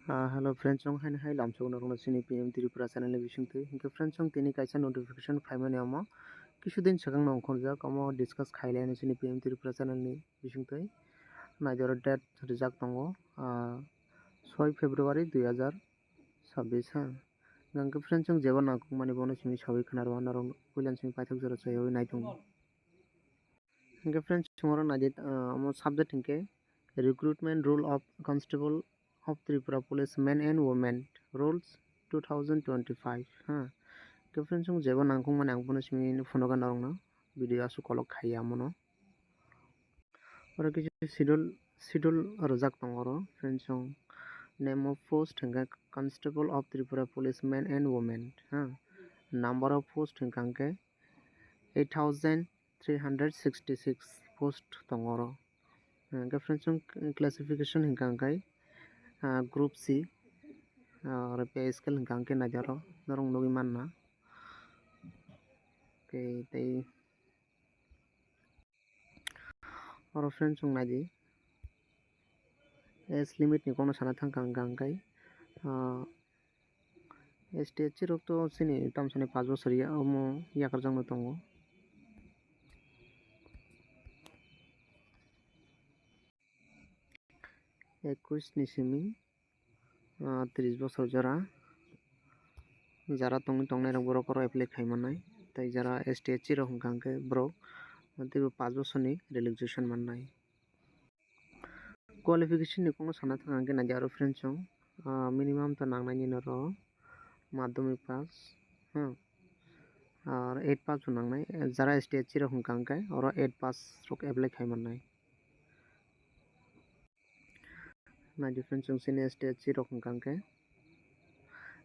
Hello friends, song hai lamchok na rong sini PM Tripura channel bisingtui hinke friends song tini kaisa notification phaimani amo kisudin sakang nong khonjak amo discuss khailai sini PM Tripura channel ni bisingtui naijaro date rijak tongo 6 February 2026 ha gangke friends song jebo nangkukmani bono sini sawi khanaro narong puilan sini paithak jora chayoi naitongo hinke friends songoro naijit amo subject hinke recruitment rule of constable of Tripura Police Men and Women Rules 2025 ha ke friends song jebo nangkung mani ang pono simi phonoga narongna video asu kolok khaya mono oro kisi schedule rojak tongoro friends song name of post hingka constable of Tripura Police Men and Women ha number of post hingkangke 8366 post tongoro ke friends song classification hingkangkai group C pay scale hingkangke najaro norong nugi manna tei oro friends song naidi age limit ni kono sana thangkangkai STHC rok to sini tamsani 5 bochor amo yakarjak no tongo 21 ni simi 30 bochor jora jara tongnai rok borok oro apply khaimanai tei jara STHC rok hingkangke borok tebo 5 bochor ni relaxation mannai qualification ni kono sana thangkangke naijaro friends song minimum to nangnai ni ro madhyamik pass R 8 pass bo nangnai jara STHC rok hingkangke oro 8 pass rok apply khaimannai naidi friends song sini STHC rok hingkangke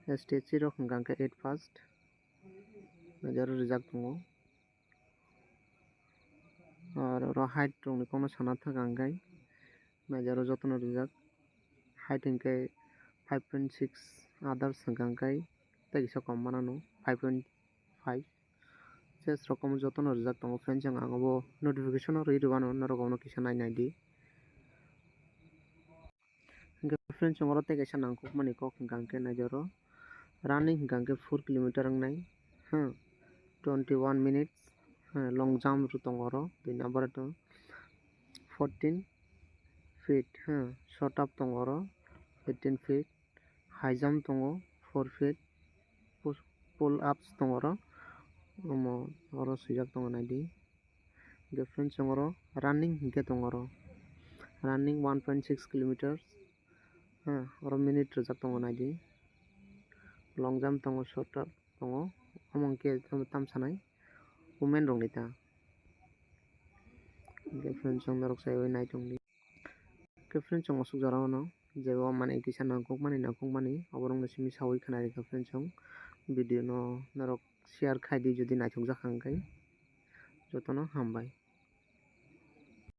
8 pass naijaro rijak tongo R oro height rok ni kono sana thangkangkai naijaro jotono rijak height hingke 5.6 others hingkangkai tei kisa kom mano 5.5 chest rok komo jotono rijak tongo friends song ang bo notification o rwio rwano norog no kisa nainai di friends song oro tei kaisa nangkukmani kok hingkangke naijaro running hingkangke 4 kilometer wngnai 21 minutes long jump ro tongo oro 2 number to 14 feet short up tongo oro 18 feet high jump tongo 4 feet pull ups tongo oro oro swijak tongo naidi friends song oro running hingke tongo oro running 1.6 kilometers oro minute rijak tongo naidi long jump tongo short up tongo amo hingke tamsanai women rok ni ta friends song norok chayoi naitongdi friends song asuk jora no jebo mani kisa nangkukmani oborog no simi sawi khanai friends song video no norok share khai di jodi naithokjak hangkai jotono hambai।